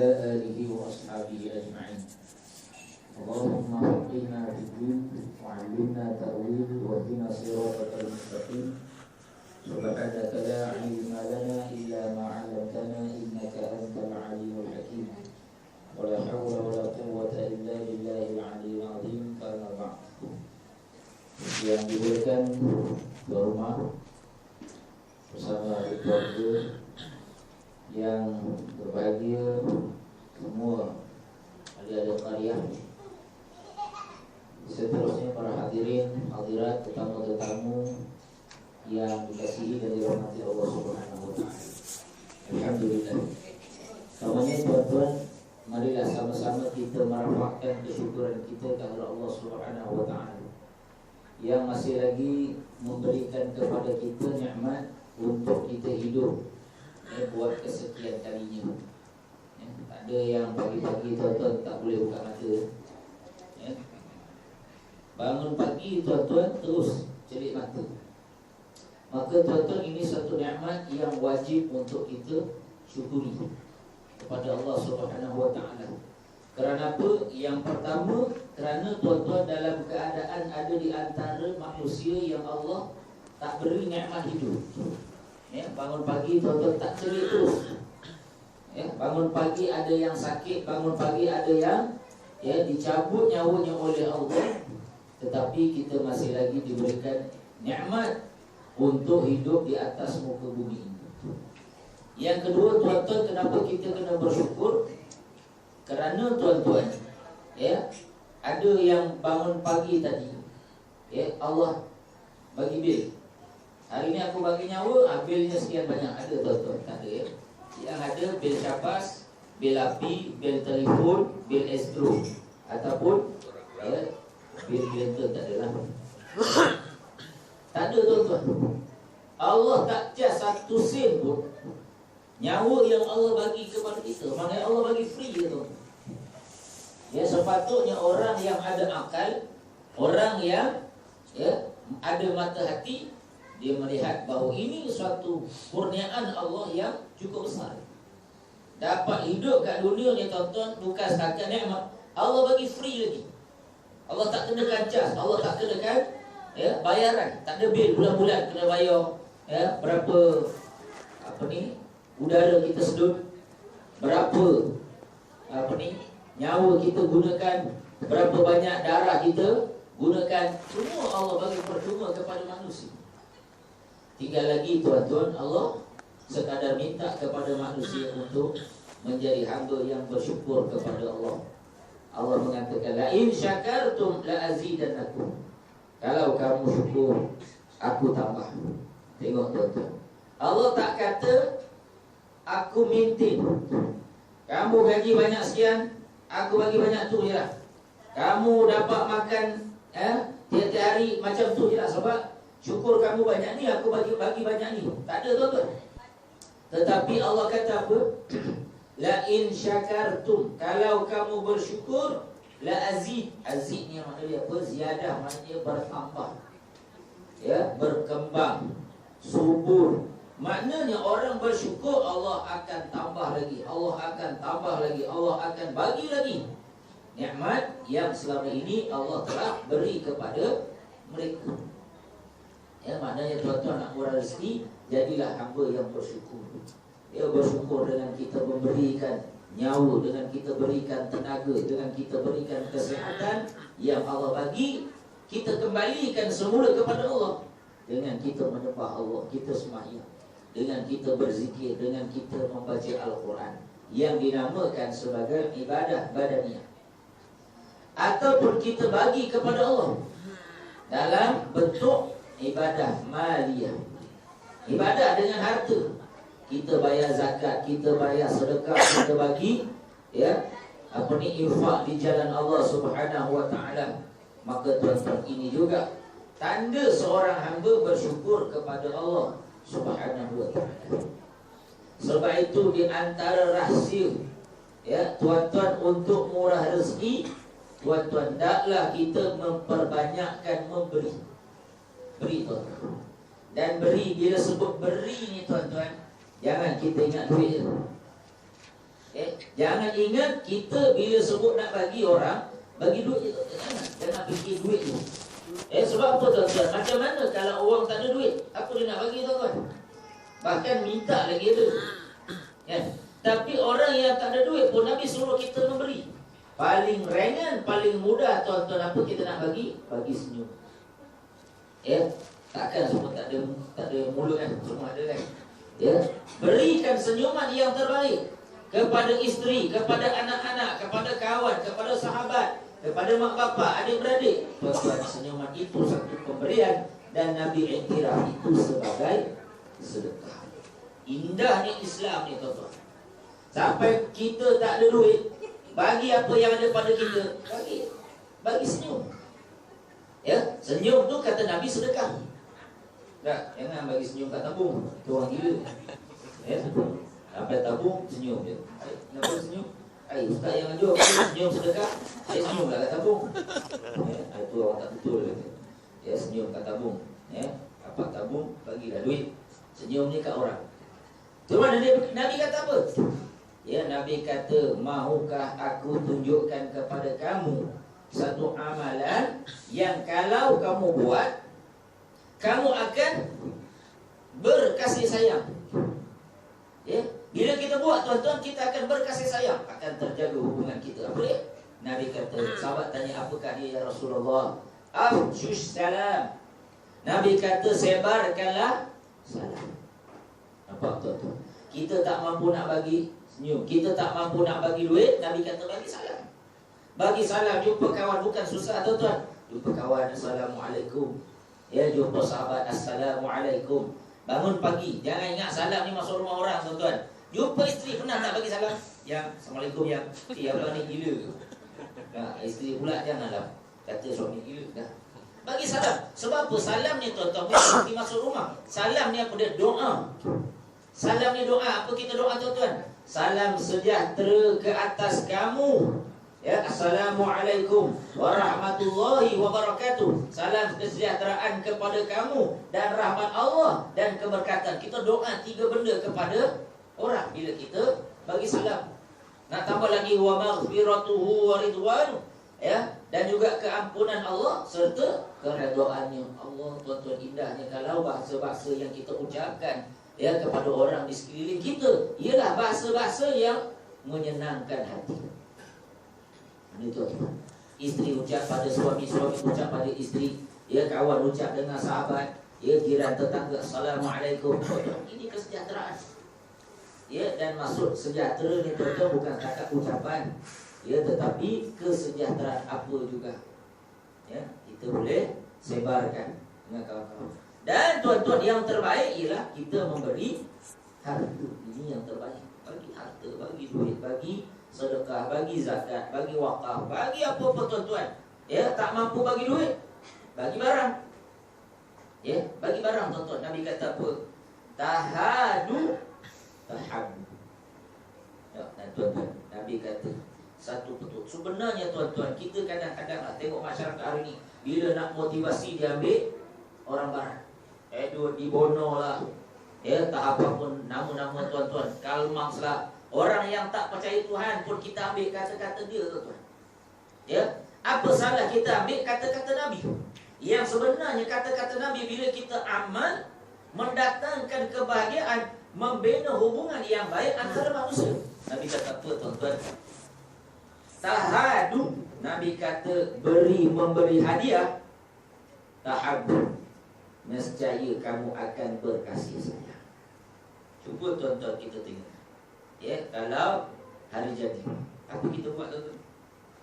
وعلى آله وأصحابه أجمعين. اللهم فقهنا في الدين وعلمنا تأويل واهدنا صراطك المستقيم. سبحانك لا علم لنا إلا ما علمتنا إنك أنت العليم الحكيم. ولا حول ولا قوة إلا بالله العلي العظيم. Karena yang diberikan ke rumah bersama keluarga yang berbahagia semua adik-adik karya, seterusnya para hadirin, hadirat, tetamu-tetamu yang dikasihi dan dirahmati Allah Subhanahu wa taala. Alhamdulillah. Namanya tuan-tuan, marilah sama-sama kita merapatkan kesyukuran kita kepada Allah Subhanahu wa taala yang masih lagi memberikan kepada kita nikmat untuk kita hidup buat kesekian kalinya. Tak ada yang pagi-pagi tuan-tuan tak boleh buka mata. Bangun pagi tuan-tuan terus celik mata. Maka tuan-tuan, ini satu nikmat yang wajib untuk kita syukuri kepada Allah Subhanahu wa taala. Kerana apa? Yang pertama, kerana tuan-tuan dalam keadaan ada di antara manusia yang Allah tak beri nikmat hidup. Bangun pagi tuan-tuan tak celik terus. Bangun pagi ada yang sakit, bangun pagi ada yang dicabut nyawanya oleh Allah. Tetapi kita masih lagi diberikan nikmat untuk hidup di atas muka bumi ini. Yang kedua tuan-tuan, kenapa kita kena bersyukur? Kerana tuan-tuan, ada yang bangun pagi tadi, Allah bagi bil. Hari ni aku bagi nyawa, bilnya sekian banyak. Ada tuan-tuan? Tak ada. Yang ada bil syapas, bil api, bil telefon, bil estro, ataupun bil kereta. Tak ada lah. Tak ada tuan-tuan. Allah tak cas satu sen pun. Nyawa yang Allah bagi kepada kita, maknanya Allah bagi free je tuan. Sepatutnya orang yang ada akal, orang yang ada mata hati, dia melihat bahawa ini suatu kurniaan Allah yang cukup besar. Dapat hidup kat dunia ni tuan-tuan, bukan setakat nikmat, Allah bagi free lagi. Allah tak kenakan cas, Allah tak kenakan bayaran, tak ada bil bulan-bulan kena bayar berapa udara kita sedut, berapa nyawa kita gunakan, berapa banyak darah kita gunakan, semua Allah bagi percuma kepada manusia. Tinggal lagi tuan-tuan, Allah sekadar minta kepada manusia untuk menjadi hamba yang bersyukur kepada Allah. Allah mengatakan, la in syakartum la azidannakum. Kalau kamu syukur, aku tambah. Tengok tuan-tuan, Allah tak kata aku maintain. Kamu gaji banyak sekian, aku bagi banyak tu je lah. Kamu dapat makan tiap-tiap hari macam tu je lah. Sebab syukur kamu banyak ni, aku bagi banyak ni. Tak ada tuan-tuan. Tetapi Allah kata apa? La in syakartum, kalau kamu bersyukur, la azid. Azid ni maknanya apa? Ziyadah, maknanya bertambah, berkembang, subur. Maknanya orang bersyukur, Allah akan tambah lagi, Allah akan tambah lagi, Allah akan bagi lagi nikmat yang selama ini Allah telah beri kepada mereka. Maknanya tuan-tuan nak murah rezeki, jadilah hamba yang bersyukur. Bersyukur dengan kita memberikan nyawa, dengan kita berikan tenaga, dengan kita berikan kesihatan yang Allah bagi, kita kembalikan semula kepada Allah. Dengan kita menyembah Allah, kita sembahyang, dengan kita berzikir, dengan kita membaca Al-Quran yang dinamakan sebagai ibadah badaniah. Ataupun kita bagi kepada Allah dalam bentuk ibadah maliyah, ibadah dengan harta. Kita bayar zakat, kita bayar sedekah, kita bagi infak di jalan Allah Subhanahu wa taala. Maka tuan-tuan, ini juga tanda seorang hamba bersyukur kepada Allah Subhanahu wa taala. Sebab itu di antara rahsia tuan-tuan untuk murah rezeki, tuan-tuan, hendaklah kita memperbanyakkan memberi. Beri tuan-tuan. Dan beri, bila sebut beri ni tuan-tuan, jangan kita ingat duit. Jangan ingat kita bila sebut nak bagi orang, bagi duit je. Jangan fikir duit tu. Sebab apa tuan-tuan? Macam mana kalau orang tak ada duit? Apa dia nak bagi tuan-tuan? Bahkan minta lagi ada. Tapi orang yang tak ada duit pun Nabi suruh kita memberi. Paling ringan, paling mudah tuan-tuan apa kita nak bagi? Bagi senyum. Takkan semua tak ada mulut kan? Semua ada kan? Berikan senyuman yang terbaik kepada isteri, kepada anak-anak, kepada kawan, kepada sahabat, kepada mak bapak, adik-beradik. Tuan-tuan, senyuman itu satu pemberian dan Nabi iktiraf itu sebagai sedekah. Indahnya Islam ni tuan-tuan. Sampai kita tak ada duit, bagi apa yang ada pada kita, bagi senyum. Senyum tu kata Nabi sedekah. Tak, jangan bagi senyum kat tabung. Itu orang gila. Sampai tabung, senyum je. Kenapa senyum? Ustaz yang ajar senyum sedekah, saya senyum lah kat tabung. Itu orang tak betul. Senyum kat tabung. Apa tabung, bagilah duit. Senyum ni kat orang. Tu mana Nabi kata apa? Nabi kata, mahukah aku tunjukkan kepada kamu satu amalan yang kalau kamu buat, kamu akan berkasih sayang. Bila kita buat tuan-tuan, kita akan berkasih sayang, akan terjaga hubungan kita. Apa dia? Nabi kata, sahabat tanya apakah dia ya Rasulullah? Afshush salam. Nabi kata, sebarkanlah salam. Apa tuan-tuan? Kita tak mampu nak bagi senyum, kita tak mampu nak bagi duit, Nabi kata bagi salam. Bagi salam, jumpa kawan bukan susah tuan-tuan. Jumpa kawan, Assalamualaikum. Jumpa sahabat, Assalamualaikum. Bangun pagi, jangan ingat salam ni masuk rumah orang tuan-tuan. Jumpa isteri, pernah tak bagi salam? Yang, Assalamualaikum yang. Abang ni gila. Isteri pula janganlah kata suami gila. Bagi salam. Sebab apa? Salam ni tuan-tuan bukan masuk rumah. Salam ni apa dia? Doa. Salam ni doa. Apa kita doa tuan-tuan? Salam sejahtera ke atas kamu. Assalamualaikum warahmatullahi wabarakatuh. Salam kesejahteraan kepada kamu dan rahmat Allah dan keberkatan. Kita doa 3 benda kepada orang bila kita bagi salam. Nak tambah lagi wa maghfiratuhu wa ridwanu, dan juga keampunan Allah serta keredaannya Allah. Tuan-tuan, indahnya kalau bahasa-bahasa yang kita ucapkan kepada orang di sekeliling kita ialah bahasa-bahasa yang menyenangkan hati. Ini tuan-tuan. Isteri ucap pada suami, suami ucap pada isteri, kawan ucap dengan sahabat, jiran tetangga, Assalamualaikum. Ini kesejahteraan. Dan maksud sejahtera ni tuan-tuan bukan kata ucapan, tetapi kesejahteraan apa juga. Kita boleh sebarkan dengan kawan-kawan. Dan tuan-tuan, yang terbaik ialah kita memberi harta. Ini yang terbaik. Bagi harta, bagi duit, bagi sedekah, bagi zakat, bagi wakaf, bagi apa-apa tuan-tuan. Tak mampu bagi duit, bagi barang. Bagi barang tuan-tuan. Nabi kata apa? Tahadu tahabu. Dan tuan-tuan, Nabi kata satu betul. Sebenarnya tuan-tuan, kita kadang-kadang tengok masyarakat hari ni, bila nak motivasi dia ambil orang barat. Dibono lah. Tak apa pun nama-nama tuan-tuan, Karl Marx lah. Orang yang tak percaya Tuhan pun kita ambil kata-kata dia tuan-tuan. Apa salah kita ambil kata-kata Nabi? Yang sebenarnya kata-kata Nabi bila kita amal, mendatangkan kebahagiaan, membina hubungan yang baik antara manusia. Nabi kata apa tuan-tuan? Tahadu. Nabi kata memberi hadiah. Tahabu. Nescaya kamu akan berkasih sayang. Cuba tuan-tuan kita tengok. Kalau hari jadi, apa kita buat tuan-tuan?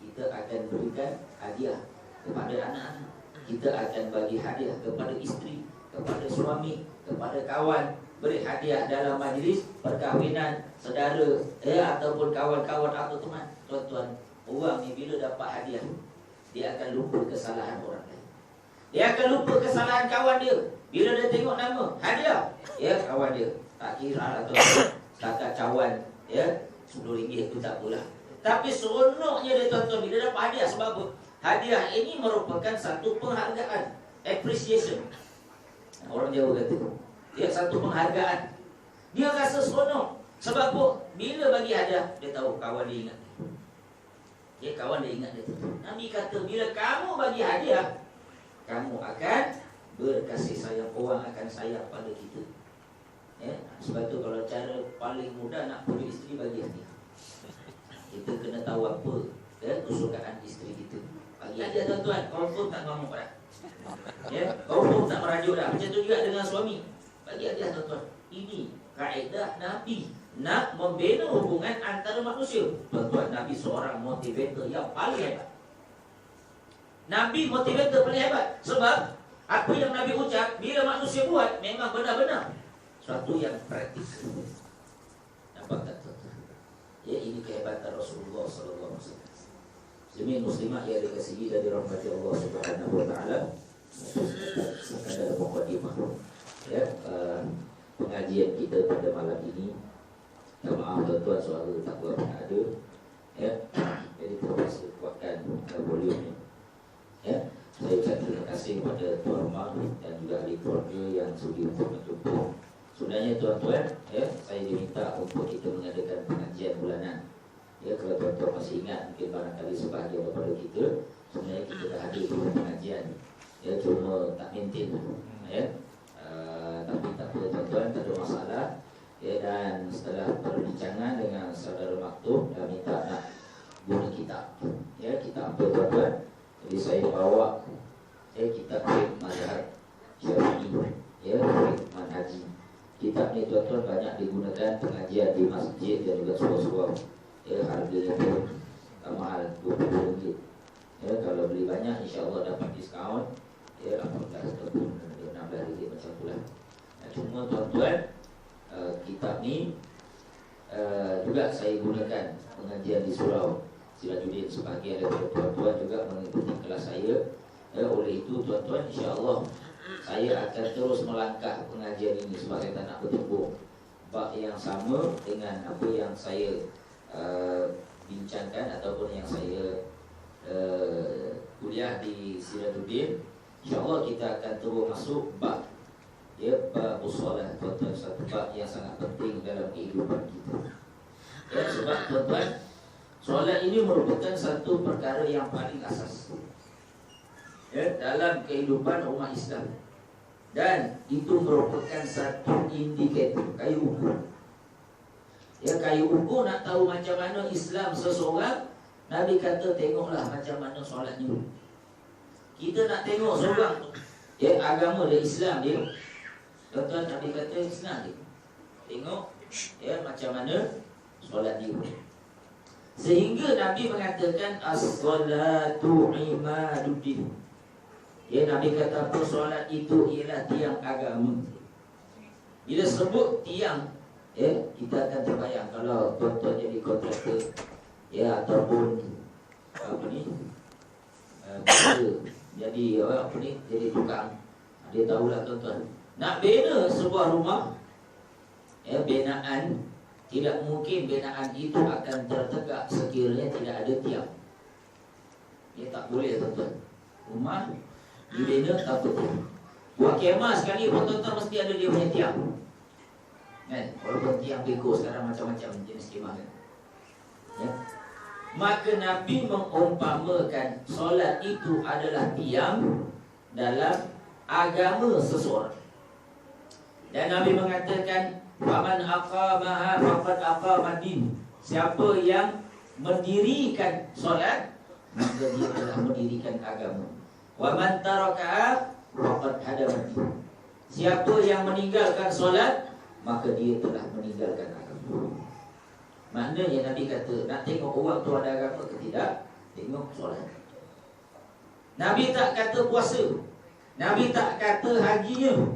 Kita akan berikan hadiah kepada anak-anak. Kita akan bagi hadiah kepada isteri, kepada suami, kepada kawan. Beri hadiah dalam majlis perkahwinan saudara, ataupun kawan-kawan atau teman. Tuan-tuan, orang ni bila dapat hadiah, dia akan lupa kesalahan orang lain. Dia akan lupa kesalahan kawan dia. Bila dia tengok nama hadiah, kawan dia, tak kira lah tuan-tuan, setakat cawan, RM10 tu tak apalah. Tapi seronoknya dia tuan-tuan bila dapat hadiah. Sebab apa? Hadiah ini merupakan satu penghargaan, appreciation. Orang Jawa kata, satu penghargaan. Dia rasa seronok. Sebab apa? Bila bagi hadiah, dia tahu kawan dia ingat. Ya, kawan dia ingat dia. Nabi kata, bila kamu bagi hadiah, kamu akan berkasih sayang. Orang akan sayang pada kita. Ya, sebab tu kalau cara paling mudah nak pujuk isteri, bagi hadiah. Kita kena tahu apa kesukaan isteri kita. Bagi hadiah tuan-tuan, confirm tak ngamuk dah. Ya, confirm tak merajuk dah. Macam tu juga dengan suami. Bagi hadiah tuan-tuan. Ini kaedah Nabi nak membina hubungan antara manusia. Tuan-tuan, Nabi seorang motivator yang paling hebat. Nabi motivator paling hebat. Sebab apa yang Nabi ucap, bila manusia buat, memang benar-benar suatu yang praktis. Nampak tak tuan-tuan? Ya, ini kehebatan Rasulullah SAW. Demi muslimah yang dikasihi dan dirahmati Allah Subhanahu wa taala. Sekadar mukadimah. Ya, pengajian kita pada malam ini. Maaf tuan-tuan, suara tak berapa ada. Ya, jadi terpaksa kuatkan volumenya. Ya, saya ucap terima kasih kepada Tuan Rumah dan juga ahli keluarga yang sudi untuk menjumpa. Sebenarnya tuan-tuan, ya, saya diminta untuk kita mengadakan pengajian bulanan. Ya, kalau tuan-tuan masih ingat, mungkin barangkali sebahagian daripada kita sebenarnya kita dah ada dua pengajian. Ya, cuma tak maintain. Ya, tapi tak apa tuan-tuan, tak ada masalah. Ya, dan setelah perbincangan dengan saudara Maktub, dah minta nak guna kitab. Ya, kitab apa tuan-tuan? Jadi saya bawa kitab Fiqh Mazhab Syafi'i. Ya, Fiqh Manhaji. Kitab ni tuan-tuan banyak digunakan pengajian di masjid dan juga surau-surau. Ya, harganya pun tak mahal, RM20. Ya, kalau beli banyak insya-Allah dapat diskaun. Ya, 18 ataupun 16 ringgit macam itulah. Cuma tuan-tuan, kitab ni juga saya gunakan pengajian di surau Sirajuddin. Sebahagian daripada tuan-tuan juga mengikuti kelas saya. Oleh itu tuan-tuan, insya-Allah saya akan terus melangkah pengajian ini sebab saya tak nak bertembung bab yang sama dengan apa yang saya bincangkan ataupun yang saya kuliah di Sirajuddin. InsyaAllah kita akan terus masuk bab, ya, bab solat tuan-tuan, satu bab yang sangat penting dalam kehidupan kita. Ya, sebab tuan-tuan, solat ini merupakan satu perkara yang paling asas, ya, dalam kehidupan umat Islam. Dan itu merupakan satu indikator, kayu ukur. Ya, kayu ukur nak tahu macam mana Islam seseorang. Nabi kata tengoklah macam mana solatnya. Kita nak tengok seorang, ya, agama dia Islam dia, tuan-tuan, Nabi kata Islam dia, tengok, ya, macam mana solat dia. Sehingga Nabi mengatakan as-salatu imaduddin. Ya, Nabi kata apa? Solat itu ialah tiang agama. Bila sebut tiang, ya, kita akan terbayang kalau tuan-tuan jadi kontraktor, ya, ataupun apa ni, jadi apa ni, jadi tukang. Dia tahulah tuan-tuan, nak bina sebuah rumah, ya, binaan, tidak mungkin binaan itu akan tertegak sekiranya tidak ada tiang. Ya, tak boleh tuan-tuan. Rumah dibina tanpa tiang. Buat kemah sekali pun tuan-tuan mesti ada dia punya tiang, kan? Walaupun tiang bego sekarang macam-macam jenis kemah, kan? Ya. Maka Nabi mengumpamakan solat itu adalah tiang dalam agama seseorang. Dan Nabi mengatakan faman aqamaha faqad aqama din. Siapa yang mendirikan solat, maka dia telah mendirikan agama. Wa man tarakaha faqad hadama din. Siapa yang meninggalkan solat, maka dia telah meninggalkan agama. Maknanya Nabi kata, nak tengok orang tu ada agama ke tidak, tengok solat. Nabi tak kata puasa, Nabi tak kata hajinya,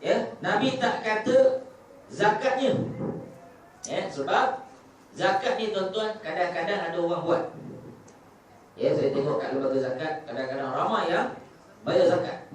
ya, Nabi tak kata zakatnya. Ya, sebab zakat ni tuan-tuan kadang-kadang ada orang buat. Ya, saya tengok kat lembaga zakat kadang-kadang ramai yang bayar zakat.